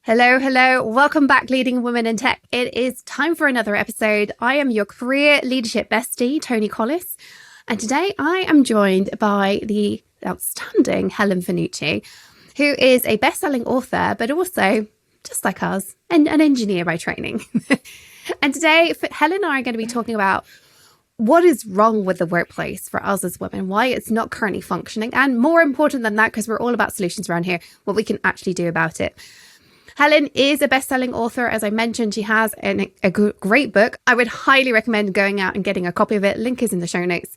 Hello, hello. Welcome back, Leading Women in Tech. It is time for another episode. I am your career leadership bestie, Tony Collis. And today I am joined by the outstanding Helen Fanucci, who is a best-selling author, but also, just like us, an engineer by training. And today, Helen and I are going to be talking about what is wrong with the workplace for us as women, why it's not currently functioning, and more important than that, because we're all about solutions around here, what we can actually do about it. Helen is a best-selling author. As I mentioned, she has a great book. I would highly recommend going out and getting a copy of it. Link is in the show notes.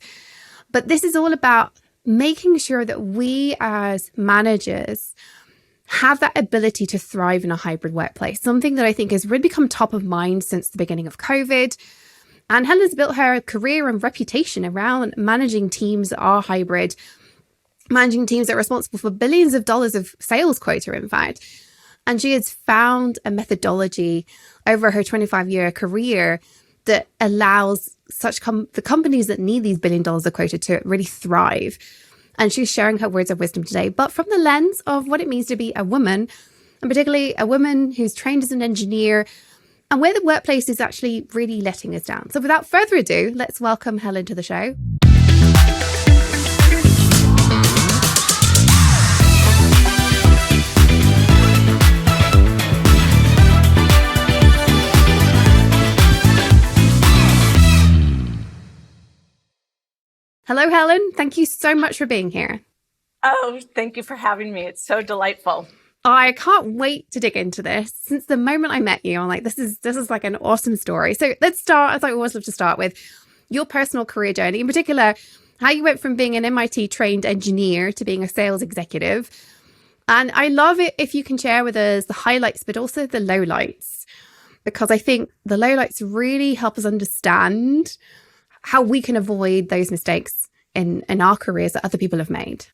But this is all about making sure that we as managers have that ability to thrive in a hybrid workplace, something that I think has really become top of mind since the beginning of COVID. And Helen's built her career and reputation around managing teams that are hybrid, managing teams that are responsible for billions of dollars of sales quota, in fact. And she has found a methodology over her 25-year career that allows the companies that need these $1 billion of quota to really thrive. And she's sharing her words of wisdom today, but from the lens of what it means to be a woman, and particularly a woman who's trained as an engineer, and where the workplace is actually really letting us down. So without further ado, let's welcome Helen to the show. Hello, Helen. Thank you so much for being here. Oh, thank you for having me. It's so delightful. I can't wait to dig into this. Since the moment I met you, I'm like, this is like an awesome story. So let's start, as I always love to start with, your personal career journey, in particular, how you went from being an MIT trained engineer to being a sales executive. And I love it if you can share with us the highlights, but also the lowlights, because I think the lowlights really help us understand how we can avoid those mistakes in our careers that other people have made.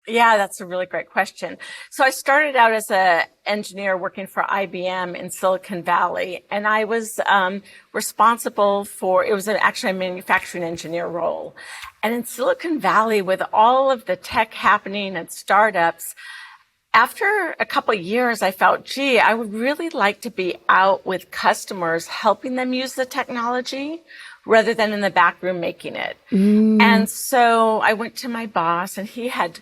Yeah, that's a really great question. So I started out as an engineer working for IBM in Silicon Valley, and I was responsible for, it was actually a manufacturing engineer role. And in Silicon Valley, with all of the tech happening and startups, after a couple of years, I felt, gee, I would really like to be out with customers, helping them use the technology rather than in the back room making it. And so I went to my boss, and he had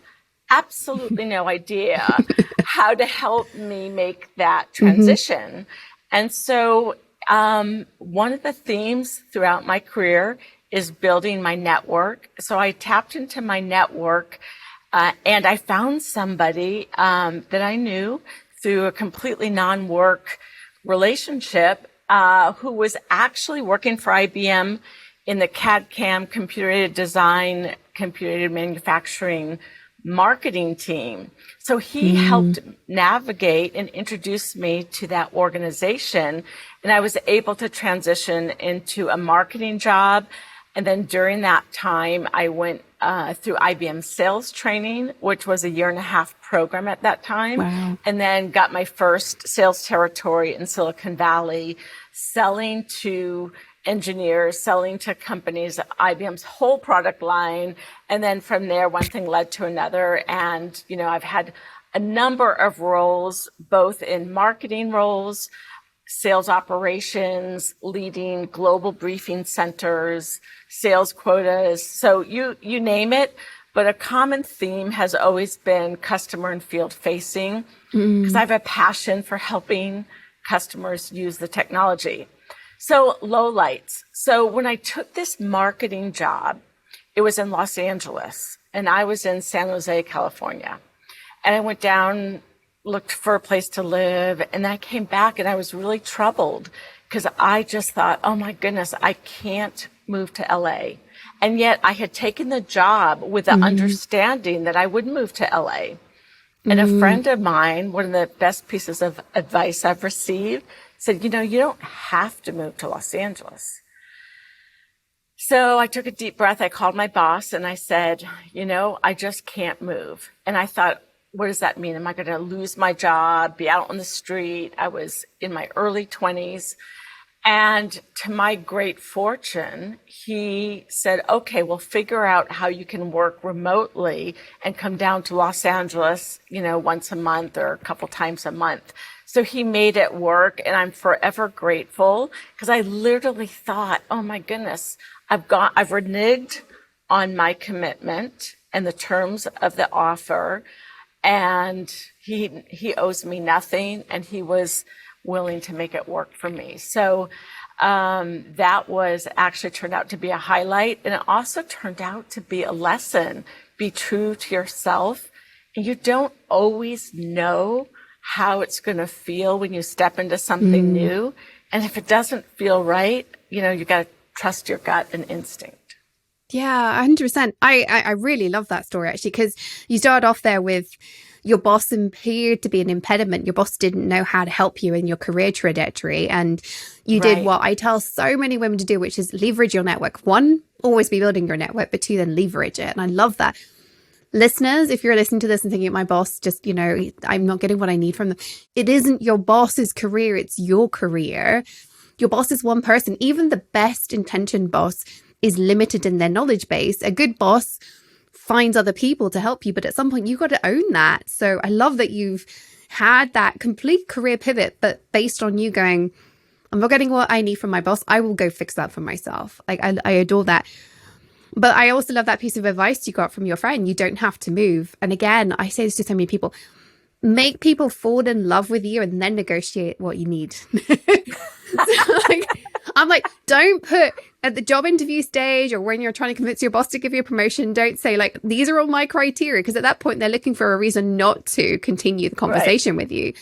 absolutely no idea how to help me make that transition. And so one of the themes throughout my career is building my network. So I tapped into my network, and I found somebody that I knew through a completely non-work relationship who was actually working for IBM in the CAD/CAM, computer-aided design, computer-aided manufacturing marketing team. So he helped navigate and introduce me to that organization. And I was able to transition into a marketing job. And then during that time, I went through IBM sales training, which was a 1.5-year program at that time. Wow. And then got my first sales territory in Silicon Valley, selling to engineers, selling to companies, IBM's whole product line. And then from there, one thing led to another. And, I've had a number of roles, both in marketing roles, sales operations, leading global briefing centers, sales quotas. So you name it. But a common theme has always been customer and field facing, because I have a passion for helping customers use the technology. So lowlights. So when I took this marketing job, it was in Los Angeles, and I was in San Jose, California. And I went down, looked for a place to live, and I came back and I was really troubled because I just thought, oh my goodness, I can't move to LA. And yet I had taken the job with the understanding that I would move to LA. And a friend of mine, one of the best pieces of advice I've received, said, you don't have to move to Los Angeles. So I took a deep breath. I called my boss and I said, I just can't move. And I thought, what does that mean? Am I going to lose my job, be out on the street? I was in my early 20s. And to my great fortune, he said, okay, we'll figure out how you can work remotely and come down to Los Angeles, once a month or a couple times a month. So he made it work, and I'm forever grateful because I literally thought, oh my goodness, I've reneged on my commitment and the terms of the offer, and he owes me nothing, and he was willing to make it work for me. So that was actually turned out to be a highlight, and it also turned out to be a lesson. Be true to yourself, and you don't always know how it's going to feel when you step into something new. And if it doesn't feel right, you got to trust your gut and instinct. Yeah, 100%. I really love that story, actually, because you started off there with your boss appeared to be an impediment. Your boss didn't know how to help you in your career trajectory. And you did what I tell so many women to do, which is leverage your network. One, always be building your network, but two, then leverage it. And I love that. Listeners, if you're listening to this and thinking, my boss just, I'm not getting what I need from them. It isn't your boss's career. It's your career. Your boss is one person. Even the best intentioned boss is limited in their knowledge base. A good boss finds other people to help you, but at some point you've got to own that. So I love that you've had that complete career pivot, but based on you going, I'm not getting what I need from my boss. I will go fix that for myself. Like I adore that. But I also love that piece of advice you got from your friend. You don't have to move. And again, I say this to so many people, make people fall in love with you and then negotiate what you need. I'm like, don't put at the job interview stage or when you're trying to convince your boss to give you a promotion, don't say like, these are all my criteria. Because at that point, they're looking for a reason not to continue the conversation with you.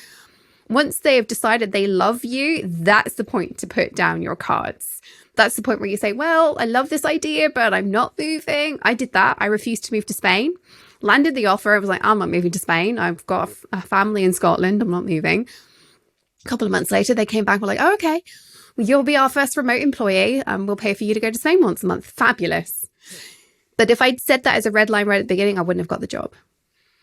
Once they have decided they love you, that's the point to put down your cards. That's the point where you say, well, I love this idea, but I'm not moving. I did that. I refused to move to Spain. Landed the offer. I was like, I'm not moving to Spain. I've got a family in Scotland. I'm not moving. A couple of months later, they came back and were like, oh, okay, well, you'll be our first remote employee. We'll pay for you to go to Spain once a month. Fabulous. But if I'd said that as a red line right at the beginning, I wouldn't have got the job.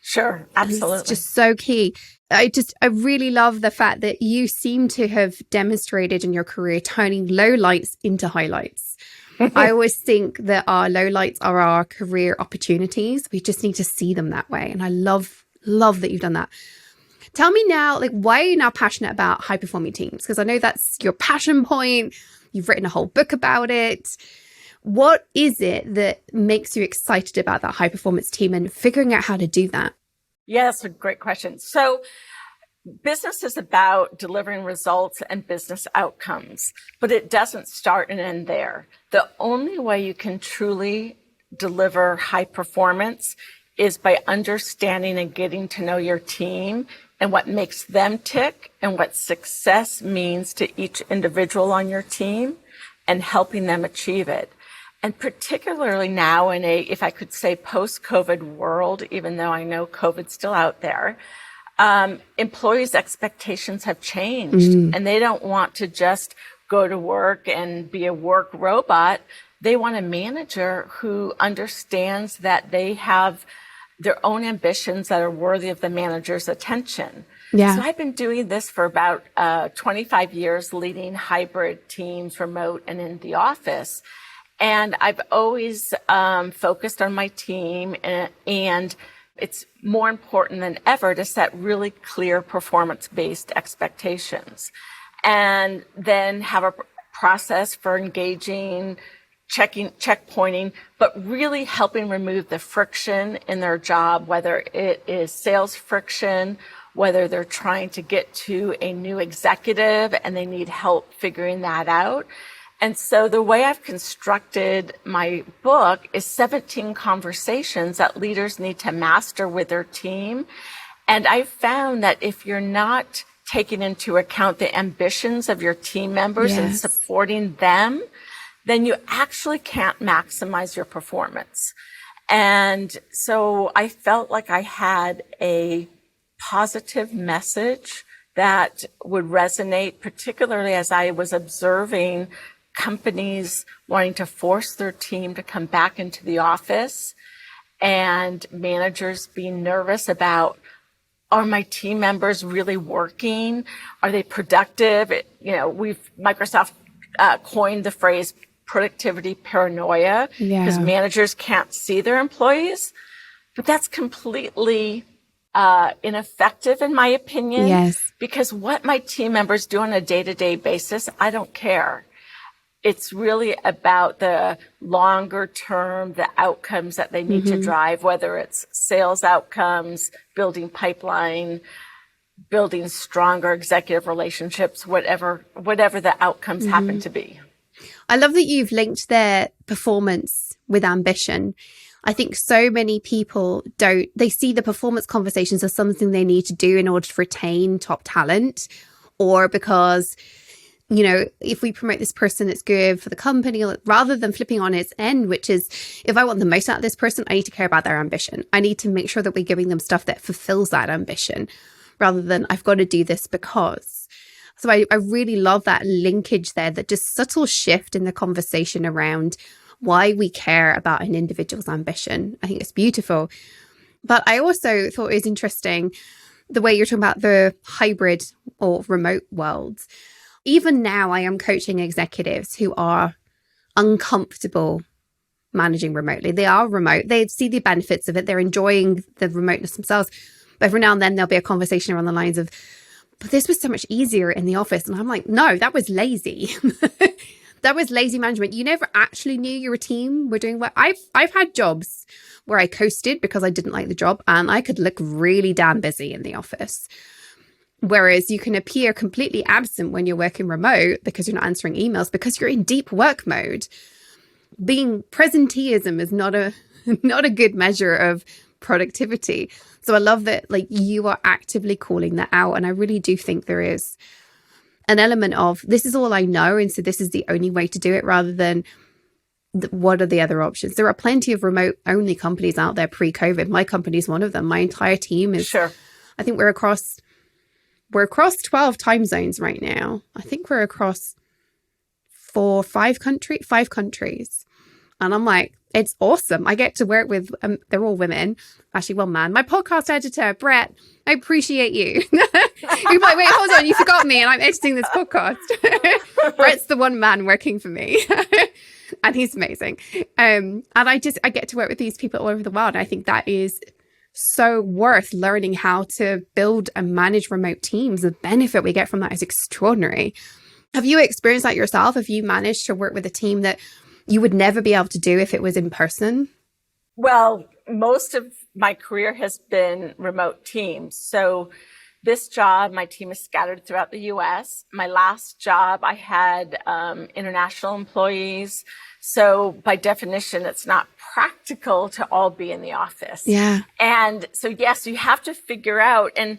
Sure, absolutely. It's just so key. I really love the fact that you seem to have demonstrated in your career turning low lights into highlights. I always think that our low lights are our career opportunities. We just need to see them that way. And I love that you've done that. Tell me now, like, why are you now passionate about high performing teams? Because I know that's your passion point. You've written a whole book about it. What is it that makes you excited about that high performance team and figuring out how to do that? Yeah, that's a great question. So business is about delivering results and business outcomes, but it doesn't start and end there. The only way you can truly deliver high performance is by understanding and getting to know your team and what makes them tick and what success means to each individual on your team and helping them achieve it. And particularly now in if I could say post-COVID world, even though I know COVID's still out there, employees' expectations have changed and they don't want to just go to work and be a work robot. They want a manager who understands that they have their own ambitions that are worthy of the manager's attention. Yeah. So I've been doing this for about 25 years, leading hybrid teams, remote and in the office. And I've always focused on my team, and it's more important than ever to set really clear performance-based expectations and then have a process for engaging, checkpointing, but really helping remove the friction in their job, whether it is sales friction, whether they're trying to get to a new executive and they need help figuring that out. And so the way I've constructed my book is 17 conversations that leaders need to master with their team. And I've found that if you're not taking into account the ambitions of your team members and supporting them, then you actually can't maximize your performance. And so I felt like I had a positive message that would resonate, particularly as I was observing companies wanting to force their team to come back into the office and managers being nervous about, are my team members really working? Are they productive? Microsoft coined the phrase productivity paranoia because managers can't see their employees, but that's completely ineffective, in my opinion. Yes. Because what my team members do on a day-to-day basis, I don't care. It's really about the longer term, the outcomes that they need to drive, whether it's sales outcomes, building pipeline, building stronger executive relationships, whatever the outcomes happen to be. I love that you've linked their performance with ambition. I think so many people they see the performance conversations as something they need to do in order to retain top talent, or because, if we promote this person, it's good for the company, rather than flipping on its end, which is, if I want the most out of this person, I need to care about their ambition. I need to make sure that we're giving them stuff that fulfills that ambition, rather than I've got to do this because. So I really love that linkage there, that just subtle shift in the conversation around why we care about an individual's ambition. I think it's beautiful. But I also thought it was interesting the way you're talking about the hybrid or remote worlds. Even now, I am coaching executives who are uncomfortable managing remotely. They are remote. They see the benefits of it. They're enjoying the remoteness themselves. But every now and then there'll be a conversation around the lines of, but this was so much easier in the office. And I'm like, no, that was lazy. That was lazy management. You never actually knew your team were doing well. I've had jobs where I coasted because I didn't like the job, and I could look really damn busy in the office. Whereas you can appear completely absent when you're working remote because you're not answering emails, because you're in deep work mode. Being presenteeism is not a good measure of productivity. So I love that you are actively calling that out. And I really do think there is an element of, this is all I know, and so this is the only way to do it, rather than what are the other options. There are plenty of remote only companies out there pre-COVID. My company is one of them. My entire team is, sure. I think we're across 12 time zones right now. I think we're across 5 countries. And I'm like, it's awesome. I get to work with, they're all women. Actually, one man. My podcast editor, Brett, I appreciate you. You're like, wait, hold on. You forgot me and I'm editing this podcast. Brett's the one man working for me. And he's amazing. And I get to work with these people all over the world. And I think that is so worth learning how to build and manage remote teams. The benefit we get from that is extraordinary. Have you experienced that yourself? Have you managed to work with a team that you would never be able to do if it was in person? Well, most of my career has been remote teams. So this job, my team is scattered throughout the U.S. My last job, I had international employees. So by definition, it's not practical to all be in the office. Yeah. And so, yes, you have to figure out, and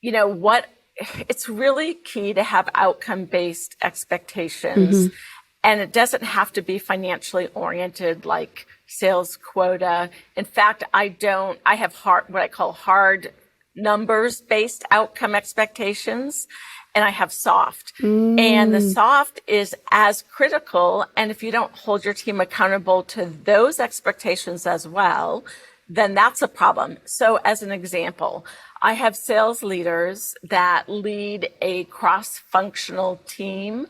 it's really key to have outcome-based expectations. Mm-hmm. And it doesn't have to be financially oriented like sales quota. In fact, I have what I call hard numbers-based outcome expectations, and I have soft. And the soft is as critical. And if you don't hold your team accountable to those expectations as well, then that's a problem. So as an example, I have sales leaders that lead a cross-functional team,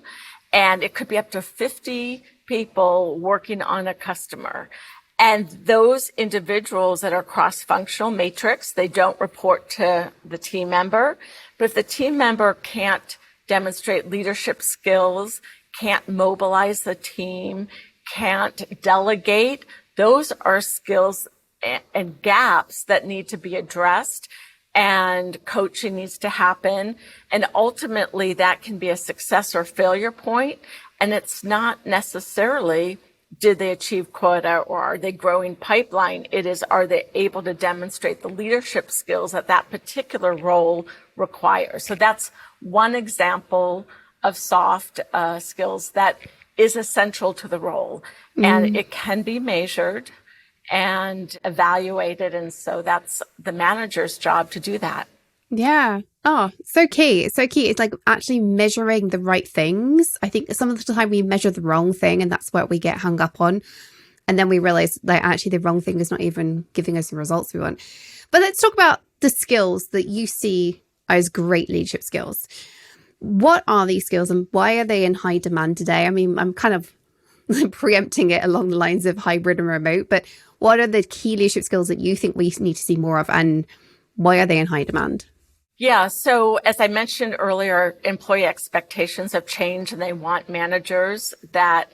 and it could be up to 50 people working on a customer. And those individuals that are cross-functional matrix, they don't report to the team member. But if the team member can't demonstrate leadership skills, can't mobilize the team, can't delegate, those are skills and gaps that need to be addressed, and coaching needs to happen. And ultimately, that can be a success or failure point. And it's not necessarily, did they achieve quota or are they growing pipeline? It is, are they able to demonstrate the leadership skills that that particular role requires? So that's one example of soft skills that is essential to the role. And it can be measured and evaluated. And so that's the manager's job to do that. Yeah. Oh, so key. So key. It's like actually measuring the right things. I think some of the time we measure the wrong thing, and that's what we get hung up on. And then we realize that actually the wrong thing is not even giving us the results we want. But let's talk about the skills that you see as great leadership skills. What are these skills and why are they in high demand today? I mean, I'm kind of preempting it along the lines of hybrid and remote, but what are the key leadership skills that you think we need to see more of, and Why are they in high demand? Yeah. So as I mentioned earlier, employee expectations have changed and they want managers that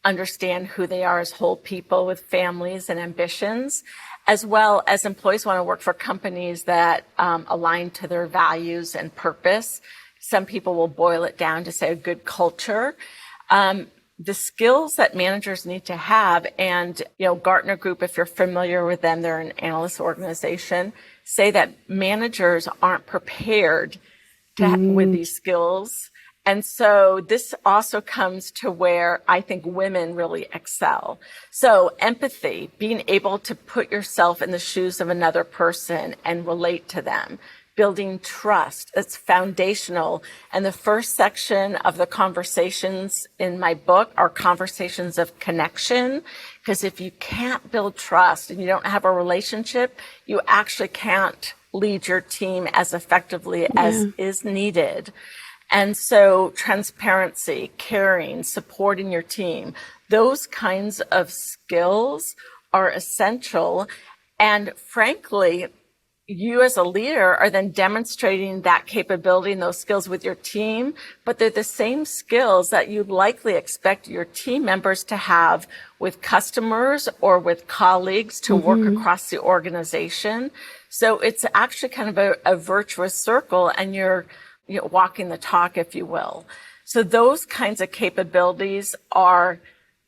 understand who they are as whole people with families and ambitions, as well as employees want to work for companies that align to their values and purpose. Some people will boil it down to say a good culture. The skills that managers need to have, and Gartner Group, if you're familiar with them, they're an analyst organization, say that managers aren't prepared with these skills. And so this also comes to where I think women really excel. So empathy, being able to put yourself in the shoes of another person and relate to them. Building trust, it's foundational. And the first section of the conversations in my book are conversations of connection. Because if you can't build trust and you don't have a relationship, you actually can't lead your team as effectively as is needed. And so transparency, caring, supporting your team, those kinds of skills are essential. And frankly, you as a leader are then demonstrating that capability and those skills with your team, but they're the same skills that you'd likely expect your team members to have with customers or with colleagues to work across the organization. So it's actually kind of a virtuous circle, and you're walking the talk, if you will. So those kinds of capabilities are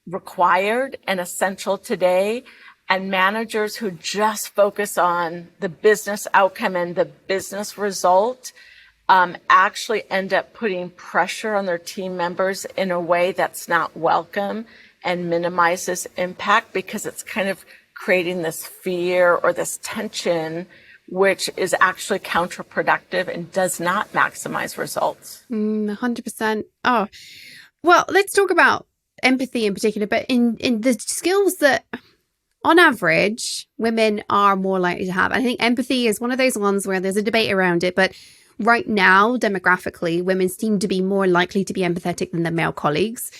required and essential today. And managers who just focus on the business outcome and the business result actually end up putting pressure on their team members in a way that's not welcome and minimizes impact, because it's kind of creating this fear or this tension, which is actually counterproductive and does not maximize results. 100%. Oh, well, let's talk about empathy in particular, but in the skills that on average, women are more likely to have. I think empathy is one of those ones where there's a debate around it. But right now, demographically, women seem to be more likely to be empathetic than their male colleagues.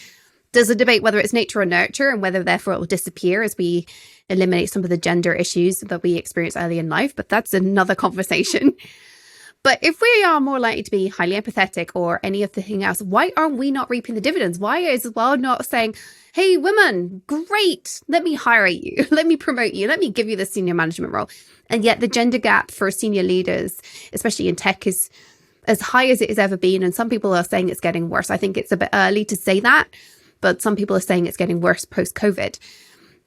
There's a debate whether it's nature or nurture, and whether therefore it will disappear as we eliminate some of the gender issues that we experience early in life. But that's another conversation. But if we are more likely to be highly empathetic or any of the thing else, why are we not reaping the dividends? Why is the world not saying, hey, women, great, let me hire you, let me promote you, let me give you the senior management role? And yet the gender gap for senior leaders, especially in tech, is as high as it has ever been. And some people are saying it's getting worse. I think it's a bit early to say that, but some people are saying it's getting worse post-COVID.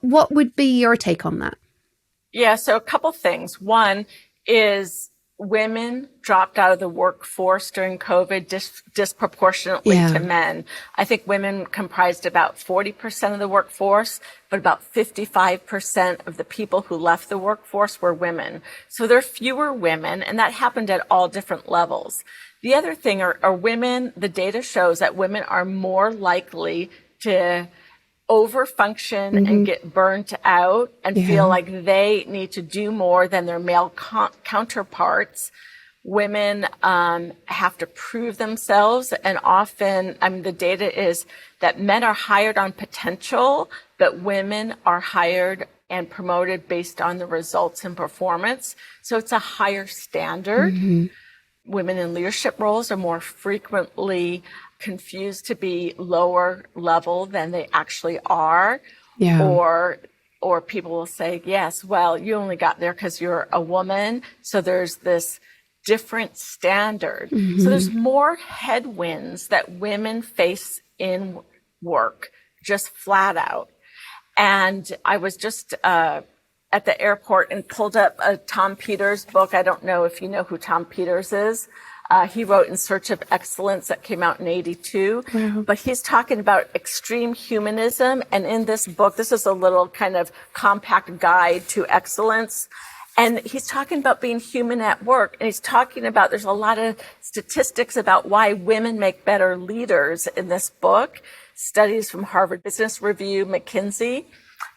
What would be your take on that? Yeah, so a couple things. One is women dropped out of the workforce during COVID disproportionately to men. I think women comprised about 40% of the workforce, but about 55% of the people who left the workforce were women. So there are fewer women, and that happened at all different levels. The other thing are women, the data shows that women are more likely to overfunction and get burnt out and feel like they need to do more than their male counterparts. Women have to prove themselves, and often, the data is that men are hired on potential, but women are hired and promoted based on the results and performance. So it's a higher standard. Women in leadership roles are more frequently confused to be lower level than they actually are. Or people will say, yes, well, you only got there because you're a woman. So there's this different standard. So there's more headwinds that women face in work, just flat out. And I was just at the airport and pulled up a Tom Peters book. I don't know if you know who Tom Peters is. He wrote In Search of Excellence that came out in 1982. But he's talking about extreme humanism. And in this book, this is a little kind of compact guide to excellence. And he's talking about being human at work. And he's talking about, there's a lot of statistics about why women make better leaders in this book. Studies from Harvard Business Review, McKinsey.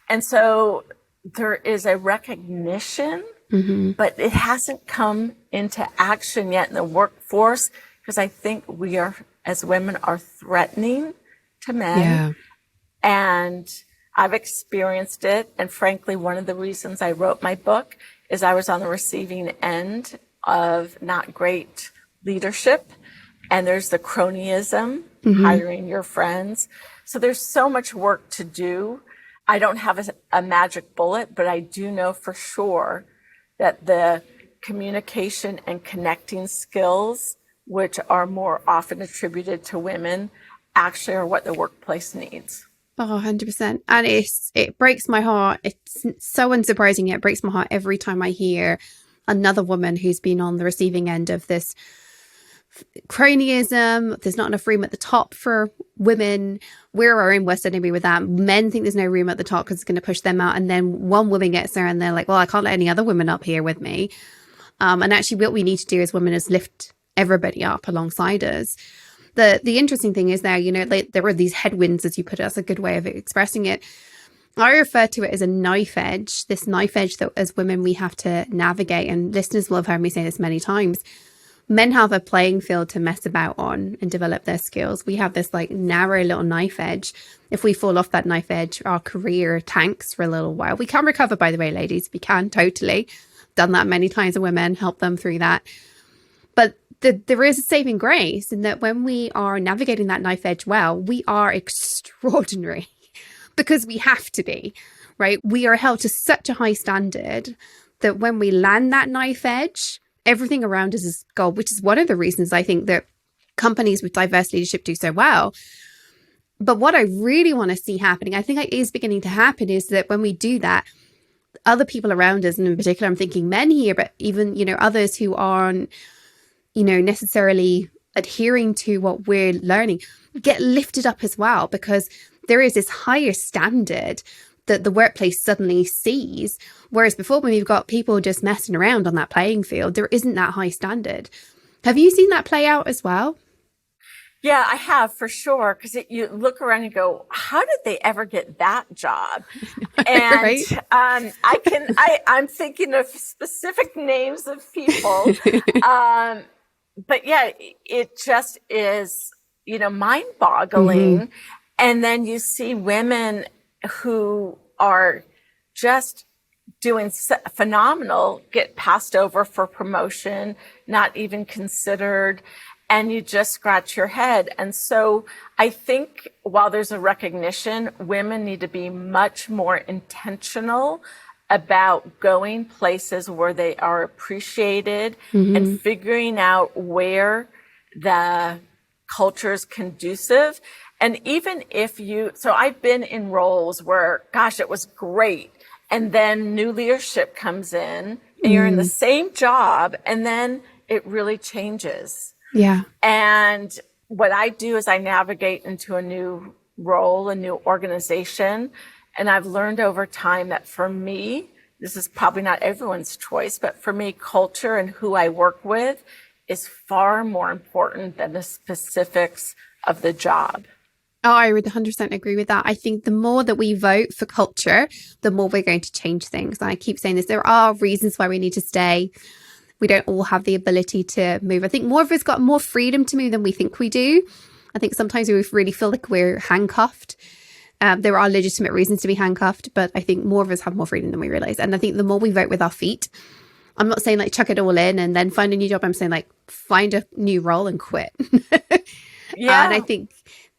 And so there is a recognition, but it hasn't come into action yet in the workforce, because I think we are, as women, are threatening to men. And I've experienced it. And frankly, one of the reasons I wrote my book is I was on the receiving end of not great leadership. And there's the cronyism, hiring your friends. So there's so much work to do. I don't have a magic bullet, but I do know for sure that the communication and connecting skills, which are more often attributed to women, actually are what the workplace needs. Oh, 100%. And it breaks my heart. It's so unsurprising. It breaks my heart every time I hear another woman who's been on the receiving end of this cronyism. There's not enough room at the top for women. We're our own worst enemy with that. Men think there's no room at the top because it's going to push them out. And then one woman gets there and they're like, well, I can't let any other women up here with me. And actually what we need to do as women is lift everybody up alongside us. The interesting thing is now, there are these headwinds, as you put it. That's a good way of expressing it. I refer to it as a knife edge, this knife edge that as women we have to navigate. And listeners will have heard me say this many times. Men have a playing field to mess about on and develop their skills. We have this like narrow little knife edge. If we fall off that knife edge, our career tanks for a little while. We can recover, by the way, ladies. We can totally. Done that many times with women, help them through that. But there is a saving grace in that when we are navigating that knife edge well, we are extraordinary because we have to be, right? We are held to such a high standard that when we land that knife edge, everything around us is gold, which is one of the reasons I think that companies with diverse leadership do so well. But what I really want to see happening, I think it is beginning to happen, is that when we do that, other people around us, and in particular, I'm thinking men here, but even, others who aren't, necessarily adhering to what we're learning, get lifted up as well, because there is this higher standard that the workplace suddenly sees. Whereas before, when we've got people just messing around on that playing field, there isn't that high standard. Have you seen that play out as well? Yeah, I have for sure. Because you look around and go, how did they ever get that job? And right? I'm thinking of specific names of people. But yeah, it just is, mind boggling. And then you see women who are just doing phenomenal, get passed over for promotion, not even considered, and you just scratch your head. And so I think while there's a recognition, women need to be much more intentional about going places where they are appreciated and figuring out where the culture is conducive. And even if so I've been in roles where, gosh, it was great. And then new leadership comes in and you're in the same job and then it really changes. Yeah. And what I do is I navigate into a new role, a new organization. And I've learned over time that for me, this is probably not everyone's choice, but for me, culture and who I work with is far more important than the specifics of the job. Oh, I would 100% agree with that. I think the more that we vote for culture, the more we're going to change things. And I keep saying this, there are reasons why we need to stay. We don't all have the ability to move. I think more of us got more freedom to move than we think we do. I think sometimes we really feel like we're handcuffed. There are legitimate reasons to be handcuffed, but I think more of us have more freedom than we realize. And I think the more we vote with our feet, I'm not saying like chuck it all in and then find a new job. I'm saying like find a new role and quit. Yeah. And I think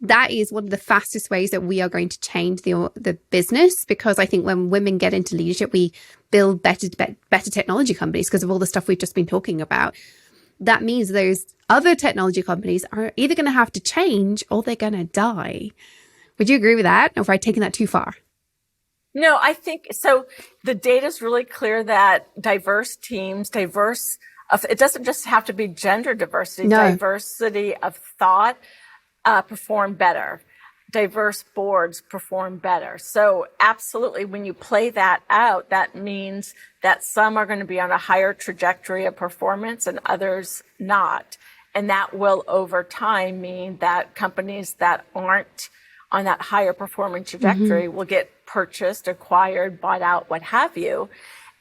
that is one of the fastest ways that we are going to change the business, because I think when women get into leadership, we build better technology companies because of all the stuff we've just been talking about. That means those other technology companies are either going to have to change or they're going to die. Would you agree with that? Or have I taken that too far? No, I think so. The data is really clear that diverse teams, it doesn't just have to be gender diversity, diversity of thought perform better. Diverse boards perform better. So absolutely, when you play that out, that means that some are going to be on a higher trajectory of performance and others not. And that will over time mean that companies that aren't on that higher performing trajectory will get purchased, acquired, bought out, what have you.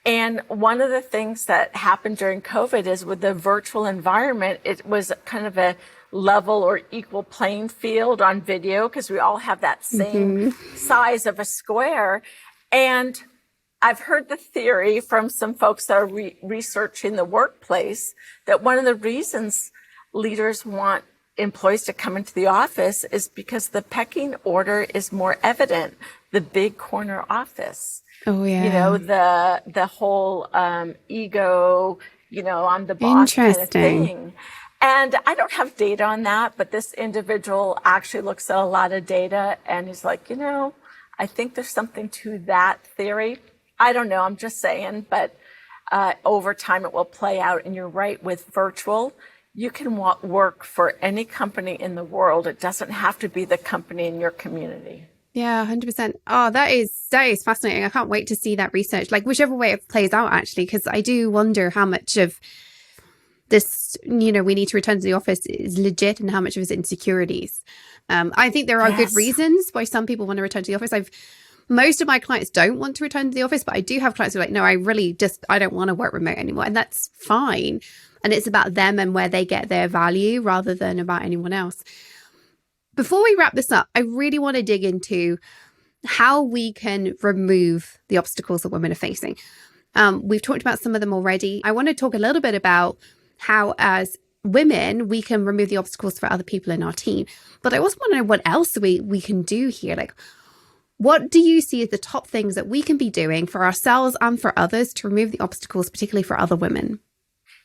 And one of the things that happened during COVID is with the virtual environment, it was kind of a level or equal playing field on video because we all have that same size of a square. And I've heard the theory from some folks that are researching the workplace that one of the reasons leaders want employees to come into the office is because the pecking order is more evident. The big corner office. Oh, yeah. You know, the whole ego, you know, I'm the boss kind of thing. And I don't have data on that, but this individual actually looks at a lot of data and he's like, you know, I think there's something to that theory. I don't know, I'm just saying, but over time it will play out. And you're right, with virtual, you can work for any company in the world. It doesn't have to be the company in your community. Yeah, 100%. Oh, that is fascinating. I can't wait to see that research, like whichever way it plays out, actually, because I do wonder how much of this, you know, we need to return to the office is legit and how much of it is insecurities. I think there are good reasons why some people want to return to the office. Most of my clients don't want to return to the office, but I do have clients who are like, no, I don't want to work remote anymore. And that's fine. And it's about them and where they get their value rather than about anyone else. Before we wrap this up, I really want to dig into how we can remove the obstacles that women are facing. We've talked about some of them already. I want to talk a little bit about how, as women, we can remove the obstacles for other people in our team. But I also want to know what else we can do here. Like, what do you see as the top things that we can be doing for ourselves and for others to remove the obstacles, particularly for other women?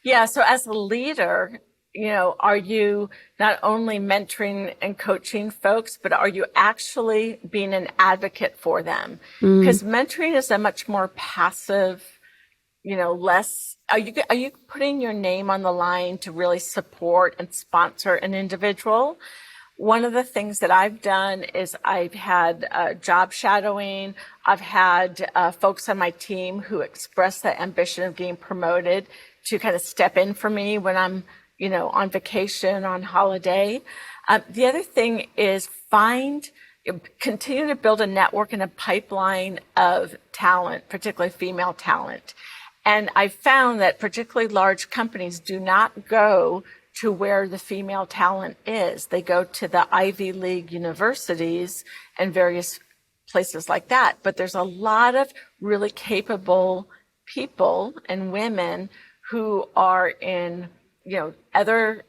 Yeah, so as a leader, you know, are you not only mentoring and coaching folks, but are you actually being an advocate for them? Because mentoring is a much more passive, you know, less, are you putting your name on the line to really support and sponsor an individual? One of the things that I've done is I've had job shadowing. I've had folks on my team who express the ambition of getting promoted to kind of step in for me when I'm, you know, on vacation, on holiday. The other thing is continue to build a network and a pipeline of talent, particularly female talent. And I found that particularly large companies do not go to where the female talent is. They go to the Ivy League universities and various places like that. But there's a lot of really capable people and women who are in, you know, other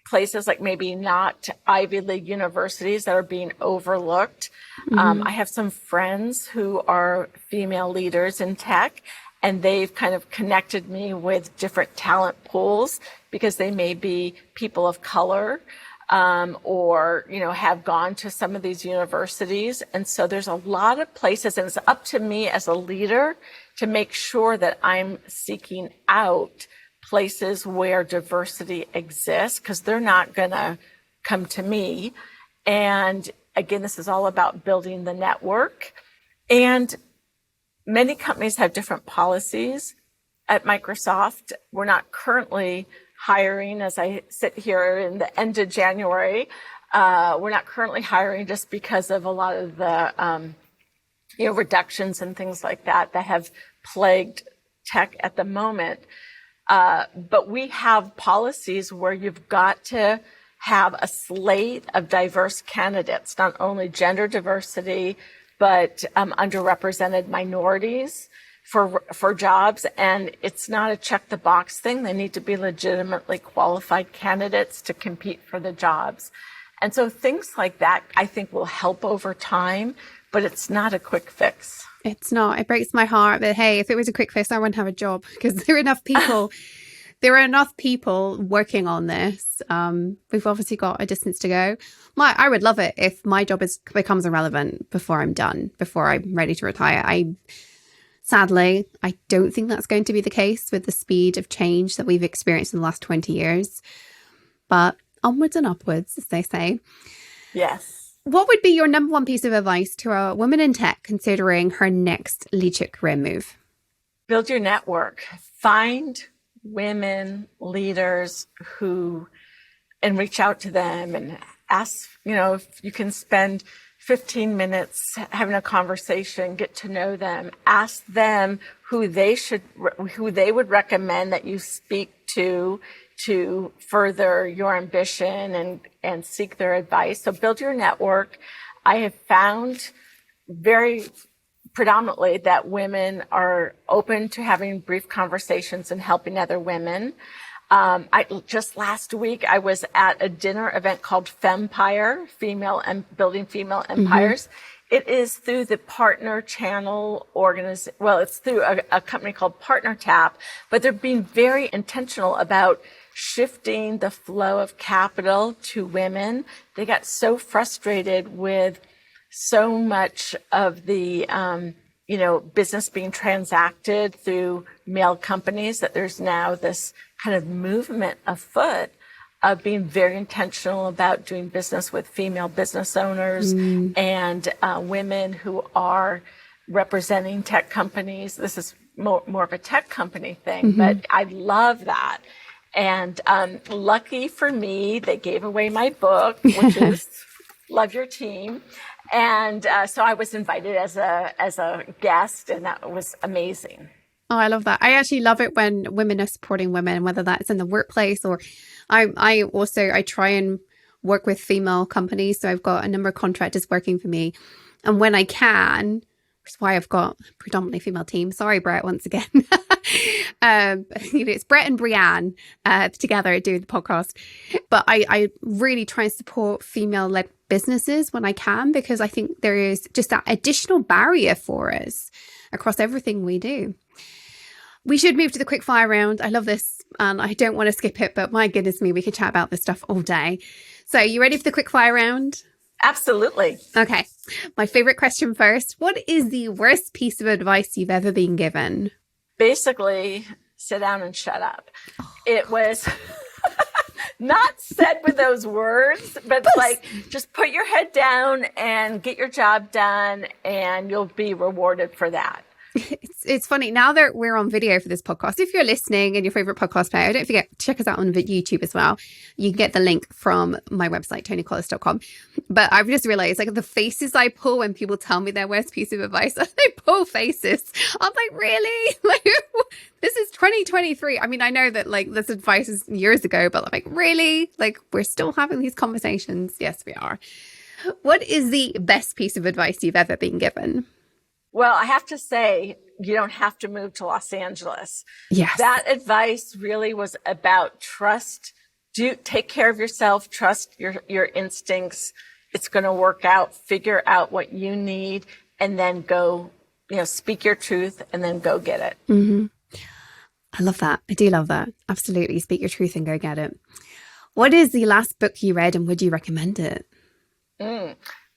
places, like maybe not Ivy League universities, that are being overlooked. I have some friends who are female leaders in tech, and they've kind of connected me with different talent pools because they may be people of color, or, you know, have gone to some of these universities. And so there's a lot of places, and it's up to me as a leader to make sure that I'm seeking out places where diversity exists, because they're not going to come to me. And again, this is all about building the network. And many companies have different policies. At Microsoft, we're not currently hiring as I sit here in the end of January. We're not currently hiring just because of a lot of the you know, reductions and things like that have plagued tech at the moment. But we have policies where you've got to have a slate of diverse candidates, not only gender diversity, but underrepresented minorities for jobs. And it's not a check the box thing. They need to be legitimately qualified candidates to compete for the jobs. And so things like that, I think, will help over time, but it's not a quick fix. It's not. It breaks my heart. But hey, if it was a quick fix, I wouldn't have a job, because there are enough people. There are enough people working on this. We've obviously got a distance to go. I would love it if my job becomes irrelevant before I'm done, before I'm ready to retire. Sadly, I don't think that's going to be the case with the speed of change that we've experienced in the last 20 years. But onwards and upwards, as they say. Yes. What would be your number one piece of advice to a woman in tech considering her next leadership career move? Build your network. Find women leaders and reach out to them and ask, you know, if you can spend 15 minutes having a conversation, get to know them, ask them who they would recommend that you speak to further your ambition and seek their advice. So build your network. I have found very predominantly that women are open to having brief conversations and helping other women. Just last week, I was at a dinner event called Fempire, Building Female Empires. It is through the Partner Channel organization. Well, it's through a company called Partner Tap, but they're being very intentional about shifting the flow of capital to women. They got so frustrated with so much of the, business being transacted through male companies that there's now this kind of movement afoot of being very intentional about doing business with female business owners and women who are representing tech companies. This is more of a tech company thing, but I love that. And lucky for me, they gave away my book, which is Love Your Team. And so I was invited as a guest, and that was amazing. Oh, I love that. I actually love it when women are supporting women, whether that's in the workplace or I try and work with female companies. So I've got a number of contractors working for me. And when I can, which is why I've got a predominantly female team. Sorry, Brett, once again. It's Brett and Brianne together doing the podcast. But I really try and support female-led businesses when I can, because I think there is just that additional barrier for us across everything we do. We should move to the quickfire round. I love this and I don't want to skip it, but my goodness me, we could chat about this stuff all day. So you ready for the quickfire round? Absolutely. Okay. My favorite question first. What is the worst piece of advice you've ever been given? Basically, sit down and shut up. It was not said with those words, but like, just put your head down and get your job done and you'll be rewarded for that. It's funny now that we're on video for this podcast. If you're listening and your favorite podcast player, don't forget to check us out on YouTube as well. You can get the link from my website, tonycollis.com. But I've just realized like the faces I pull when people tell me their worst piece of advice, I pull faces. I'm like, really? Like, this is 2023. I mean, I know that like this advice is years ago, but I'm like, really? Like we're still having these conversations? Yes, we are. What is the best piece of advice you've ever been given? Well, I have to say, you don't have to move to Los Angeles. Yes. That advice really was about trust. Take care of yourself, trust your instincts. It's going to work out, figure out what you need, and then go, speak your truth and then go get it. Mm-hmm. I love that. I do love that. Absolutely. Speak your truth and go get it. What is the last book you read and would you recommend it?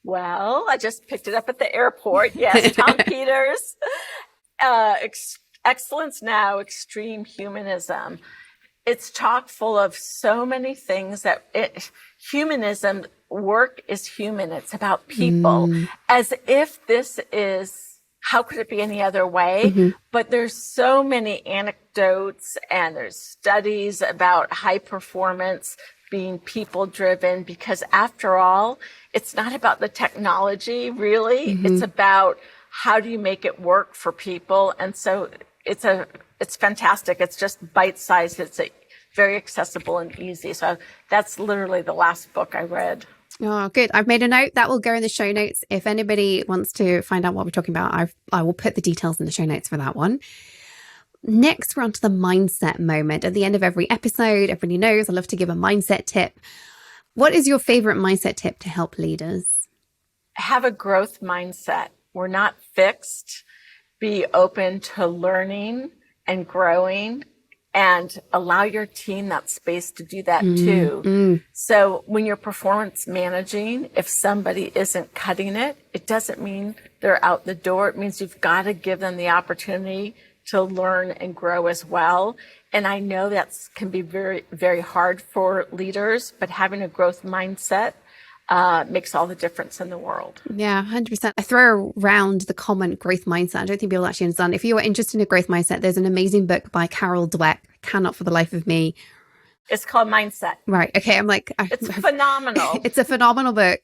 Well, I just picked it up at the airport. Yes, Tom Peters. Excellence Now, Extreme Humanism. It's chock full of so many things humanism, work is human. It's about people. As if this is, how could it be any other way? But there's so many anecdotes and there's studies about high performance being people driven, because after all, it's not about the technology really. It's about how do you make it work for people. And so it's fantastic. It's just bite-sized. It's very accessible and easy. So that's literally the last book I read. Oh, good. I've made a note that will go in the show notes. If anybody wants to find out what we're talking about, I will put the details in the show notes for that one. Next, we're on to the mindset moment. At the end of every episode, everybody knows I love to give a mindset tip. What is your favorite mindset tip to help leaders? Have a growth mindset. We're not fixed. Be open to learning and growing and allow your team that space to do that too. So when you're performance managing, if somebody isn't cutting it, it doesn't mean they're out the door. It means you've got to give them the opportunity to learn and grow as well. And I know that can be very, very hard for leaders, but having a growth mindset makes all the difference in the world. Yeah, 100%. I throw around the comment growth mindset. I don't think people actually understand. If you are interested in a growth mindset, there's an amazing book by Carol Dweck. I cannot for the life of me. It's called Mindset. Right. Okay. I'm like, it's phenomenal. It's a phenomenal book.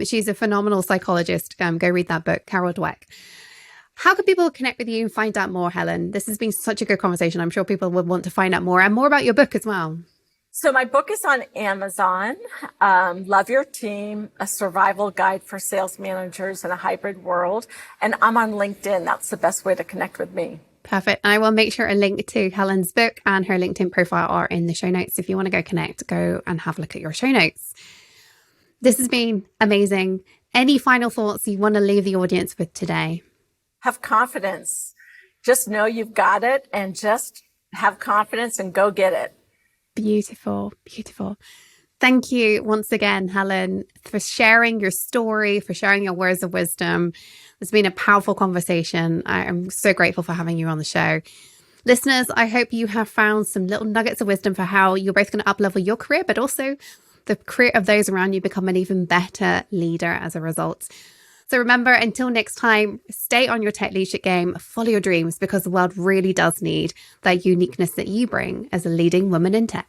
She's a phenomenal psychologist. Go read that book, Carol Dweck. How can people connect with you and find out more, Helen? This has been such a good conversation. I'm sure people would want to find out more and more about your book as well. So my book is on Amazon. Love Your Team, a survival guide for sales managers in a hybrid world. And I'm on LinkedIn. That's the best way to connect with me. Perfect. I will make sure a link to Helen's book and her LinkedIn profile are in the show notes. If you want to go connect, go and have a look at your show notes. This has been amazing. Any final thoughts you want to leave the audience with today? Have confidence. Just know you've got it and just have confidence and go get it. Beautiful, beautiful. Thank you once again, Helen, for sharing your story, for sharing your words of wisdom. It's been a powerful conversation. I am so grateful for having you on the show. Listeners, I hope you have found some little nuggets of wisdom for how you're both going to up-level your career, but also the career of those around you, become an even better leader as a result. So remember, until next time, stay on your tech leadership game, follow your dreams, because the world really does need that uniqueness that you bring as a leading woman in tech.